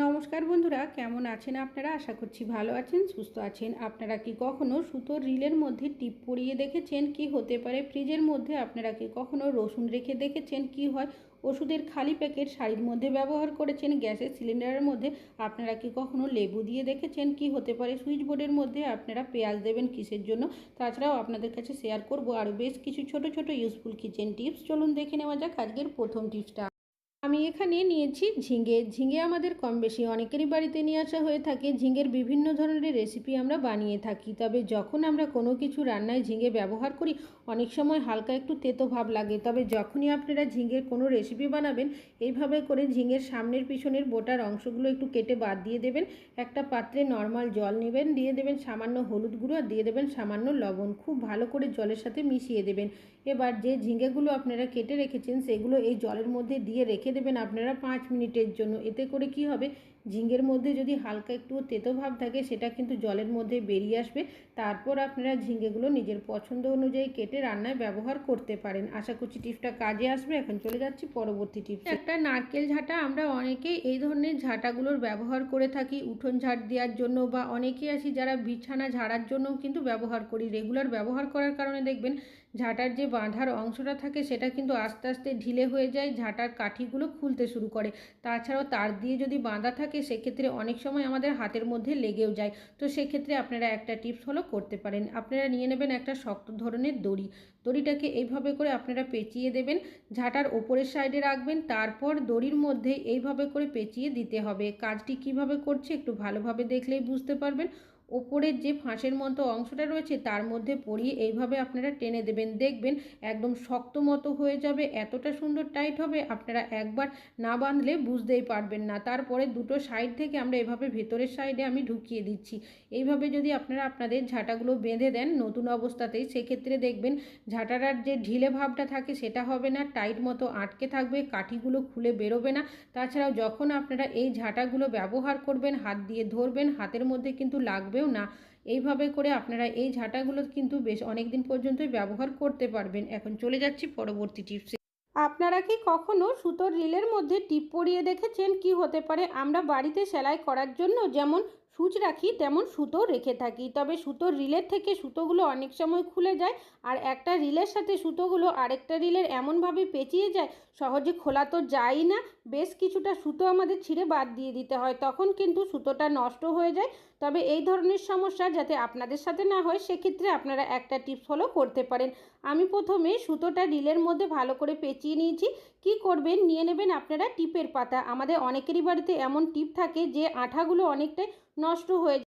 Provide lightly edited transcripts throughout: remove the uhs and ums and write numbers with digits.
নমস্কার বন্ধুরা, কেমন আছেন আপনারা? আশা করছি ভালো আছেন, সুস্থ আছেন। আপনারা কি কখনো সুতোর রিলের মধ্যে টিপ পরিয়ে দেখেছেন? কি হতে পারে? ফ্রিজের মধ্যে আপনারা কি কখনো রসুন রেখে দেখেছেন কি হয়? ওষুধের খালি প্যাকেট শাড়ির মধ্যে ব্যবহার করেছেন? গ্যাসের সিলিন্ডারের মধ্যে আপনারা কি কখনো লেবু দিয়ে দেখেছেন? কি হতে পারে? সুইচ বোর্ডের মধ্যে আপনারা পেঁয়াজ দেবেন কিসের জন্য? তাছাড়াও আপনাদের কাছে শেয়ার করব আরও বেশ কিছু ছোট ছোট ইউজফুল কিচেন টিপস। চলুন দেখে নেওয়া যাক আজকের প্রথম টিপসটা। আমি এখানে নিয়েছি ঝিঙে। ঝিঙে আমাদের কম বেশি অনেকেরই বাড়িতে নিয়ে আসা হয়ে থাকে। ঝিঙের বিভিন্ন ধরনের রেসিপি আমরা বানিয়ে থাকি, তবে যখন আমরা কোনো কিছু রান্নায় ঝিঙে ব্যবহার করি অনেক সময় হালকা একটু তেতো ভাব লাগে। তবে যখনই আপনারা ঝিঙের কোনো রেসিপি বানাবেন এইভাবে করে ঝিঙের সামনের পিছনের বোটার অংশগুলো একটু কেটে বাদ দিয়ে দেবেন। একটা পাত্রে নর্মাল জল নেবেন, দিয়ে দেবেন সামান্য হলুদ গুঁড়ো আর দিয়ে দেবেন সামান্য লবণ। খুব ভালো করে জলের সাথে মিশিয়ে দেবেন। এবার যে ঝিঙেগুলো আপনারা কেটে রেখেছেন সেগুলো এই জলের মধ্যে দিয়ে রেখে দেবেন আপনারা 5 মিনিটের জন্য। এতে করে কি হবে, ঝিঙের মধ্যে যদি হালকা একটু তেতো ভাব থাকে সেটা কিন্তু জলের মধ্যে বেরিয়ে আসবে। তারপর আপনারা ঝিঙেগুলো নিজের পছন্দ অনুযায়ী কেটে রান্নায় ব্যবহার করতে পারেন। আশা করছি টিপসটা কাজে আসবে। এখন চলে যাচ্ছি পরবর্তী টিপস। একটা নারকেল ঝাঁটা আমরা অনেকেই এই ধরনের ঝাঁটাগুলোর ব্যবহার করে থাকি উঠোন ঝাড় দেওয়ার জন্য, বা অনেকেই আছি যারা বিছানা ঝাড়ার জন্যও কিন্তু ব্যবহার করি। রেগুলার ব্যবহার করার কারণে দেখবেন ঝাঁটার যে বাঁধার অংশটা থাকে সেটা কিন্তু আস্তে আস্তে ঢিলে হয়ে যায়, ঝাঁটার কাঠিগুলো খুলতে শুরু করে। তাছাড়াও তার দিয়ে যদি বাঁধা থাকে সেক্ষেত্রে অনেক সময় আমাদের হাতের মধ্যে লেগেও যায়। তো সেক্ষেত্রে আপনারা একটা টিপস ফলো করতে পারেন। আপনারা নিয়ে নেবেন একটা শক্ত ধরনের দড়ি। দড়িটাকে এইভাবে করে আপনারা পেঁচিয়ে দেবেন, ঝাঁটার ওপরের সাইডে রাখবেন, তারপর দড়ির মধ্যে এইভাবে করে পেঁচিয়ে দিতে হবে। কাজটি কিভাবে করছে একটু ভালোভাবে দেখলেই বুঝতে পারবেন। ওপরের যে ফাঁসের মতো অংশটা রয়েছে তার মধ্যে পরিয়ে এইভাবে আপনারা টেনে দেবেন, দেখবেন একদম শক্ত মতো হয়ে যাবে, এতটা সুন্দর টাইট হবে আপনারা একবার না বাঁধলে বুঝতেই পারবেন না। তারপরে দুটো সাইড থেকে আমরা এভাবে ভেতরের সাইডে আমি ঢুকিয়ে দিচ্ছি। এইভাবে যদি আপনারা আপনাদের ঝাঁটাগুলো বেঁধে দেন নতুন অবস্থাতেই, সেক্ষেত্রে দেখবেন ঝাঁটাটার যে ঢিলে ভাবটা থাকে সেটা হবে না, টাইট মতো আটকে থাকবে, কাঠিগুলো খুলে বেরোবে না। তাছাড়াও যখন আপনারা এই ঝাঁটাগুলো ব্যবহার করবেন হাত দিয়ে ধরবেন, হাতের মধ্যে কিন্তু লাগবেও না। এইভাবে করে আপনারা এই ঝাঁটাগুলো কিন্তু বেশ অনেক দিন পর্যন্তই ব্যবহার করতে পারবেন। এখন চলে যাচ্ছি পরবর্তী টিপসে। আপনারা কি কখনো সুতোর রিলের মধ্যে টিপ পরিয়ে দেখেছেন? কি হতে পারে? আমরা বাড়িতে সেলাই করার জন্য যেমন সূচ রাখি তেমন সুতো রেখে থাকি, তবে সুতোর রিলের থেকে সুতোগুলো অনেক সময় খুলে যায়, আর একটা রিলের সাথে সুতোগুলো আরেকটা রিলের এমনভাবে পেঁচিয়ে যায় সহজে খোলা তো যায়ই না, বেশ কিছুটা সুতো আমাদের ছিঁড়ে বাদ দিয়ে দিতে হয়, তখন কিন্তু সুতোটা নষ্ট হয়ে যায়। তবে এই ধরনের সমস্যা যাতে আপনাদের সাথে না হয় সেক্ষেত্রে আপনারা একটা টিপস ফলো করতে পারেন। আমি প্রথমে সুতোটা রিলের মধ্যে ভালো করে পেঁচিয়ে নিয়েছি। কি করবেন, নিয়ে নেবেন আপনারা টিপের পাতা। আমাদের অনেকেরই বাড়িতে এমন টিপ থাকে যে আঠাগুলো অনেকটাই নষ্ট হয়ে যায়।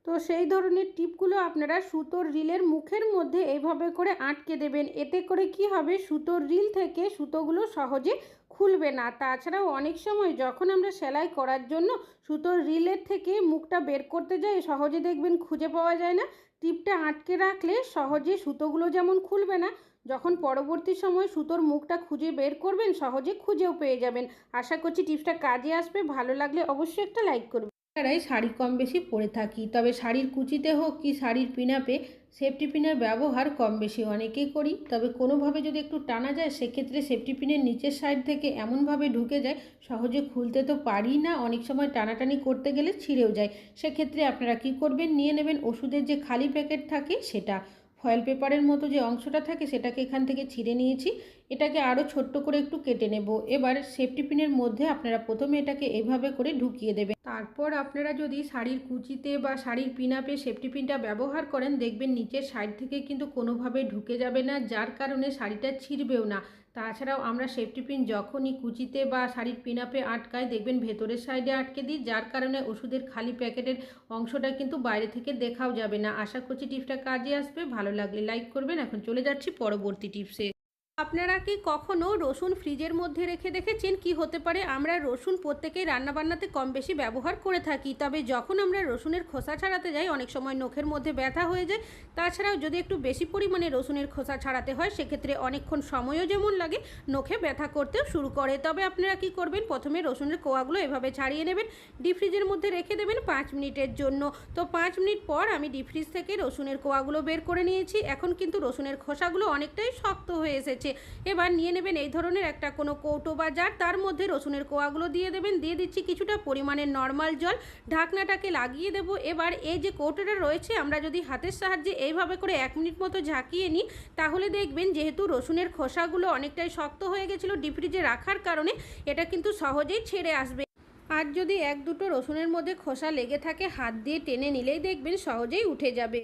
তো সেই ধরনের টিপগুলো আপনারা সুতোর রিলের মুখের মধ্যে এইভাবে করে আটকে দেবেন। এতে করে কি হবে, সুতোর রিল থেকে সুতোগুলো সহজে খুলবে না। তাছাড়াও অনেক সময় যখন আমরা সেলাই করার জন্য সুতোর রিলের থেকে মুখটা বের করতে যাই সহজে দেখবেন খুঁজে পাওয়া যায় না। টিপটা আটকে রাখলে সহজে সুতোগুলো যেমন খুলবে না, যখন পরবর্তী সময় সুতোর মুখটা খুঁজে বের করবেন সহজে খুঁজেও পেয়ে যাবেন। আশা করছি টিপসটা কাজে আসবে। ভালো লাগলে অবশ্যই একটা লাইক করবেন। যারাই শাড়ি কম বেশি পরে থাকি, তবে শাড়ির কুচিতে হোক কি শাড়ির পিনাপে সেফটি পিনের ব্যবহার কম বেশি অনেকেই করি। তবে কোনোভাবে যদি একটু টানা যায় সেক্ষেত্রে সেফটি পিনের নিচের সাইড থেকে এমনভাবে ঢুকে যায় সহজে খুলতে তো পারি না, অনেক সময় টানাটানি করতে গেলে ছিঁড়েও যায়। সেক্ষেত্রে আপনারা কি করবেন, নিয়ে নেবেন ওষুধের যে খালি প্যাকেট থাকে সেটা, ফয়েল পেপারের মতো যে অংশটা থাকে সেটাকে এখান থেকে ছিঁড়ে নিয়েছি। এটাকে আরও ছোট্ট করে একটু কেটে নেব। এবার সেফটি পিনের মধ্যে আপনারা প্রথমে এটাকে এভাবে করে ঢুকিয়ে দেবেন। তারপর আপনারা যদি শাড়ির কুচিতে বা শাড়ির পিনাপে সেফটি পিনটা ব্যবহার করেন দেখবেন নিচের সাইড থেকে কিন্তু কোনোভাবে ঢুকে যাবে না, যার কারণে শাড়িটা ছিঁড়বেও না। তাছাড়াও আমরা সেফটি পিন যখনই কুচিতে বা শাড়ির পিনাপে আটকাই দেখবেন ভেতরের সাইডে আটকে দিই, যার কারণে ওষুধের খালি প্যাকেটের অংশটা কিন্তু বাইরে থেকে দেখাও যাবে না। আশা করছি টিপসটা কাজে আসবে। ভালো লাগলে লাইক করবেন। এখন চলে যাচ্ছি পরবর্তী টিপসে। আপনারা কি কখনো রসুন ফ্রিজের মধ্যে রেখে দেখেছেন? কি হতে পারে, আমরা রসুন প্রত্যেকেই রান্নাবান্নাতে কম বেশি ব্যবহার করে থাকি, তবে যখন আমরা রসুনের খোসা ছাড়াতে যাই অনেক সময় নখের মধ্যে ব্যথা হয়ে যায়। তাছাড়াও যদি একটু বেশি পরিমাণে রসুনের খোসা ছাড়াতে হয় সেক্ষেত্রে অনেকক্ষণ সময়ও যেমন লাগে, নখে ব্যথা করতেও শুরু করে। তবে আপনারা কি করবেন, প্রথমে রসুনের কোয়াগুলো এভাবে ছাড়িয়ে নেবেন, ডিপ ফ্রিজের মধ্যে রেখে দেবেন 5 মিনিটের জন্য। তো 5 মিনিট পর আমি ডিপ ফ্রিজ থেকে রসুনের কোয়াগুলো বের করে নিয়েছি। এখন কিন্তু রসুনের খোসাগুলো অনেকটাই শক্ত হয়ে এসেছে। গেছে। এবার নিয়ে নেবেন এই ধরনের একটা কোনো কৌটো বা জার, তার মধ্যে রসুনের কোয়াগুলো দিয়ে দেবেন, দিয়ে দিচ্ছি কিছুটা পরিমাণের নর্মাল জল, ঢাকনাটাকে লাগিয়ে দেবো। এবার এই যে কৌটোটা রয়েছে আমরা যদি হাতের সাহায্যে এইভাবে করে 1 মিনিট মতো ঝাঁকিয়ে নিই, তাহলে দেখবেন যেহেতু রসুনের খোসাগুলো অনেকটাই শক্ত হয়ে গেছিলো ডিপ ফ্রিজে রাখার কারণে, এটা কিন্তু সহজেই ছেড়ে আসবে। আর যদি 1-2টো রসুনের মধ্যে খোসা লেগে থাকে, হাত দিয়ে টেনে নিলেই দেখবেন সহজেই উঠে যাবে।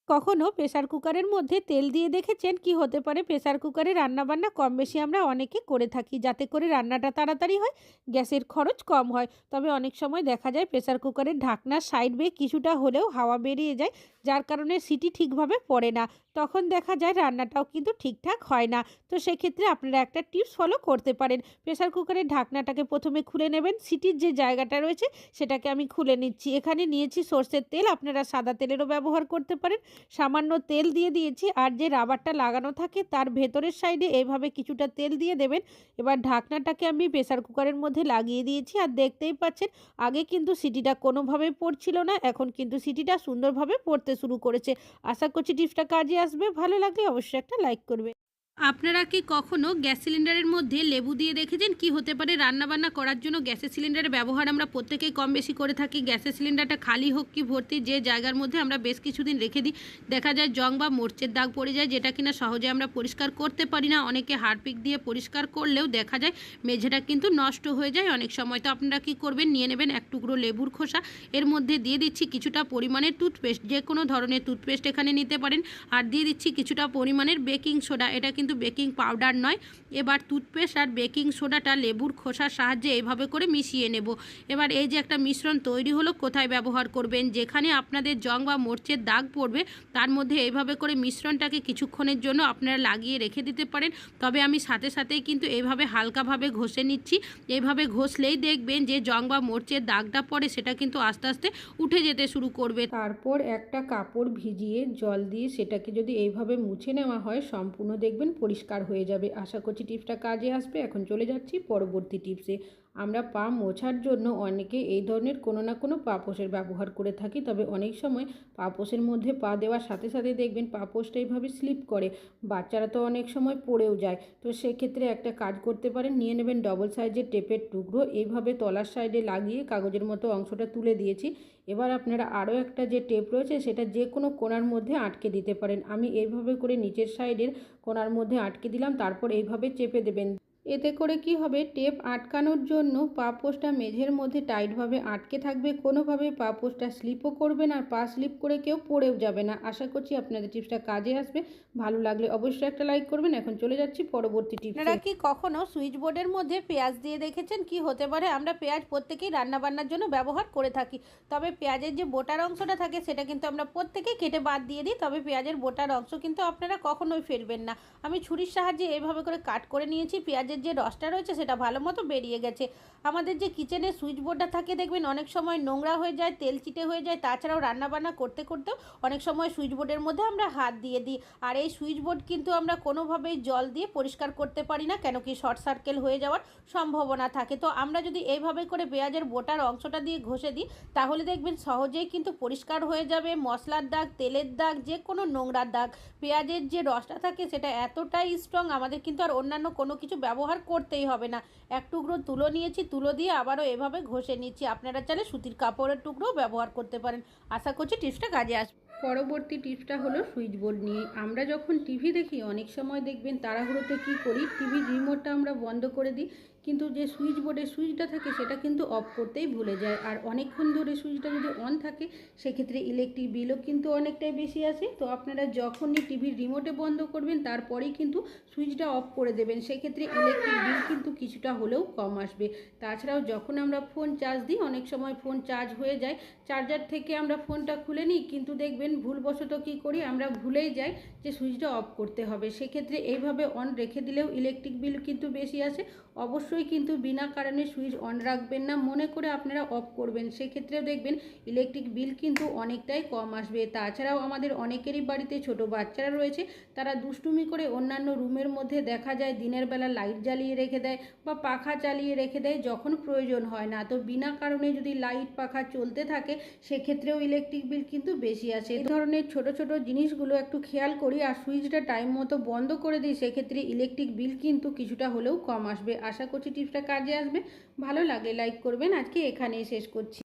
কখনো প্রেসার কুকারের মধ্যে তেল দিয়ে দেখেছেন? কি হতে পারে, প্রেসার কুকারে রান্নাবান্না কম বেশি আমরা অনেকে করে থাকি যাতে করে রান্নাটা তাড়াতাড়ি হয়, গ্যাসের খরচ কম হয়। তবে অনেক সময় দেখা যায় প্রেসার কুকারের ঢাকনার সাইড বেয়ে কিছুটা হলেও হাওয়া বেরিয়ে যায়, যার কারণে সিটি ঠিকভাবে পড়ে না। তখন দেখা যায় রান্নাটাও কিন্তু ঠিকঠাক হয় না। তো সেক্ষেত্রে আপনারা একটা টিপস ফলো করতে পারেন। প্রেসার কুকারের ঢাকনাটাকে প্রথমে খুলে নেবেন, সিটির যে জায়গাটা রয়েছে সেটাকে আমি খুলে নিচ্ছি। এখানে নিয়েছি সর্ষের তেল, আপনারা সাদা তেলেরও ব্যবহার করতে পারেন। সামান্য তেল দিয়ে দিয়েছি, আর যে রাবারটা লাগানো থাকে তার ভেতরের সাইডে এইভাবে কিছুটা তেল দিয়ে দেবেন। এবার ঢাকনাটাকে আমি প্রেসার কুকারের মধ্যে লাগিয়ে দিয়েছি, আর দেখতেই পাচ্ছেন আগে কিন্তু সিটিটা কোনোভাবেই পড়ছিল না, এখন কিন্তু সিটিটা সুন্দরভাবে পড়তে শুরু করেছে। আশা করছি টিপসটা কাজে আসবে। ভালো লাগলে অবশ্যই একটা লাইক করবে। আপনারা কি কখনো গ্যাস সিলিন্ডারের মধ্যে লেবু দিয়ে দেখেছেন? কি হতে পারে, রান্নাবান্না করার জন্য গ্যাসের সিলিন্ডারের ব্যবহার আমরা প্রত্যেকেই কম বেশি করে থাকি। গ্যাসের সিলিন্ডারটা খালি হোক কি ভর্তি, যে জায়গার মধ্যে আমরা বেশ কিছুদিন রেখে দিই, দেখা যায় জং বা মরচের দাগ পড়ে যায়, যেটা কিনা সহজে আমরা পরিষ্কার করতে পারি না। অনেকে হারপিক দিয়ে পরিষ্কার করলেও দেখা যায় মেঝেটা কিন্তু নষ্ট হয়ে যায় অনেক সময়। তো আপনারা কি করবেন, নিয়ে নেবেন 1 টুকরো লেবুর খোসা, এর মধ্যে দিয়ে দিচ্ছি কিছুটা পরিমাণের টুথপেস্ট, যে কোনো ধরনের টুথপেস্ট এখানে নিতে পারেন, আর দিয়ে দিচ্ছি কিছুটা পরিমাণের বেকিং সোডা, এটা কিন্তু বেকিং পাউডার নয়। এবার টুথপেস্ট আর বেকিং সোডাটা লেবুর খোসার সাহায্যে এইভাবে করে মিশিয়ে নেব। এবার এই যে একটা মিশ্রণ তৈরি হলো, কোথায় ব্যবহার করবেন, যেখানে আপনাদের জং বা মরচের দাগ পড়বে তার মধ্যে এইভাবে করে মিশ্রণটাকে কিছুক্ষণের জন্য আপনারা লাগিয়ে রেখে দিতে পারেন। তবে আমি সাথে সাথেই কিন্তু এইভাবে হালকাভাবে ঘষে নিচ্ছি। এইভাবে ঘষলেই দেখবেন যে জং বা মরচের দাগটা পড়ে সেটা কিন্তু আস্তে আস্তে উঠে যেতে শুরু করবে। তারপর একটা কাপড় ভিজিয়ে জল দিয়ে সেটাকে যদি এইভাবে মুছে নেওয়া হয়, সম্পূর্ণ দেখবেন পরিষ্কার হয়ে যাবে। আশা করছি টিপসটা কাজে আসবে। এখন চলে যাচ্ছি পরবর্তী টিপসে। আমরা পা মোছার জন্য অনেকে এই ধরনের কোনো না কোনো পাপোশের ব্যবহার করে থাকি, তবে অনেক সময় পাপোশের মধ্যে পা দেওয়ার সাথে সাথে দেখবেন পাপোশটা এইভাবে স্লিপ করে, বাচ্চারা তো অনেক সময় পড়েও যায়। তো সেক্ষেত্রে একটা কাজ করতে পারেন, নিয়ে নেবেন ডবল সাইজের টেপের টুকরো, এইভাবে তলার সাইডে লাগিয়ে কাগজের মতো অংশটা তুলে দিয়েছি। এবার আপনারা আরও একটা যে টেপ রয়েছে সেটা যে কোনো কোণার মধ্যে আটকে দিতে পারেন। আমি এইভাবে করে নিচের সাইডের কোণার মধ্যে আটকে দিলাম, তারপর এইভাবে চেপে দেবেন। এতে করে কি হবে, টেপ আটকানোর জন্য পাপোশটা মেঝের মধ্যে টাইটভাবে আটকে থাকবে, কোনোভাবে পাপোশটা স্লিপও করবে না, আর পা স্লিপ করে কেউ পড়েও যাবে না। আশা করছি আপনাদের টিপসটা কাজে আসবে। ভালো লাগলে অবশ্যই একটা লাইক করবেন। এখন চলে যাচ্ছি পরবর্তী টিপসে। আপনারা কি কখনো সুইচ বোর্ডের মধ্যে পেঁয়াজ দিয়ে দেখেছেন? কি হতে পারে, আমরা পেঁয়াজ প্রত্যেকেই রান্নাবান্নার জন্য ব্যবহার করে থাকি, তবে পেঁয়াজের যে বোটার অংশটা থাকে সেটা কিন্তু আমরা প্রত্যেকেই কেটে বাদ দিয়ে দিই। তবে পেঁয়াজের বোটার অংশ কিন্তু আপনারা কখনোই ফেলবেন না। আমি ছুরির সাহায্যে এইভাবে করে কাট করে নিয়েছি, পেঁয়াজের যে রসটা রয়েছে সেটা ভালো মতো বেরিয়ে গেছে। আমাদের যে কিচেনের সুইচ বোর্ডটা থাকে দেখবেন অনেক সময় নোংরা হয়ে যায়, তেল চিটে হয়ে যায়, তাছাড়াও রান্নাবান্না করতে করতেও অনেক সময় সুইচ বোর্ডের মধ্যে আমরা হাত দিয়ে দিই। আর এই সুইচ বোর্ড কিন্তু আমরা কোনোভাবেই জল দিয়ে পরিষ্কার করতে পারি না, কেন কি শর্ট সার্কেল হয়ে যাওয়ার সম্ভাবনা থাকে। তো আমরা যদি এইভাবে করে পেঁয়াজের বোটার অংশটা দিয়ে ঘষে দিই, তাহলে দেখবেন সহজেই কিন্তু পরিষ্কার হয়ে যাবে। মশলার দাগ, তেলের দাগ, যে কোনো নোংরার দাগ, পেঁয়াজের যে রসটা থাকে সেটা এতটাই স্ট্রং, আমাদের কিন্তু আর অন্যান্য কোনো কিছু ব্যবহার করতেই হবে না। 1 টুকরো তুলো নিয়েছি, তুলো দিয়ে আবারও এভাবে ঘষে নিচ্ছি। আপনারা চাইলে সুতির কাপড়ের টুকরোও ব্যবহার করতে পারেন। আশা করছি টিপসটা কাজে আসবে। পরবর্তী টিপসটা হলো সুইচ বোর্ড নিয়ে। আমরা যখন টিভি দেখি অনেক সময় দেখবেন তাড়াহুড়োতে কী করি, টিভির রিমোটটা আমরা বন্ধ করে দিই, কিন্তু যে সুইচ বোর্ডের সুইচটা থাকে সেটা কিন্তু অফ করতেই ভুলে যায়। আর অনেকক্ষণ ধরে সুইচটা যদি অন থাকে সেক্ষেত্রে ইলেকট্রিক বিলও কিন্তু অনেকটাই বেশি আসে। তো আপনারা যখনই টিভির রিমোটে বন্ধ করবেন তারপরেই কিন্তু সুইচটা অফ করে দেবেন, সেক্ষেত্রে ইলেকট্রিক বিল কিন্তু কিছুটা হলেও কম আসবে। তাছাড়াও যখন আমরা ফোন চার্জ দিই অনেক সময় ফোন চার্জ হয়ে যায়, চার্জার থেকে আমরা ফোনটা খুলে নিই, কিন্তু দেখবেন ভুলবশত কী করি, আমরা ভুলেই যাই যে সুইচটা অফ করতে হবে। সেক্ষেত্রে এইভাবে অন রেখে দিলেও ইলেকট্রিক বিল কিন্তু বেশি আসে। অবশ্যই অবশ্যই কিন্তু বিনা কারণে সুইচ অন রাখবেন না, মনে করে আপনারা অফ করবেন। সেক্ষেত্রেও দেখবেন ইলেকট্রিক বিল কিন্তু অনেকটাই কম আসবে। তাছাড়াও আমাদের অনেকেরই বাড়িতে ছোট বাচ্চারা রয়েছে, তারা দুষ্টুমি করে অন্যান্য রুমের মধ্যে দেখা যায় দিনের বেলা লাইট জ্বালিয়ে রেখে দেয় বা পাখা চালিয়ে রেখে দেয় যখন প্রয়োজন হয় না। তো বিনা কারণে যদি লাইট পাখা চলতে থাকে সেক্ষেত্রেও ইলেকট্রিক বিল কিন্তু বেশি আসে। এই ধরনের ছোট ছোট জিনিসগুলো একটু খেয়াল করি আর সুইচটা টাইম মতো বন্ধ করে দিই, সেক্ষেত্রে ইলেকট্রিক বিল কিন্তু কিছুটা হলেও কম আসবে। আশা করছি টিপসটা কাজে আসবে। ভালো লাগলে লাইক করবেন। আজকে এখানেই শেষ করছি।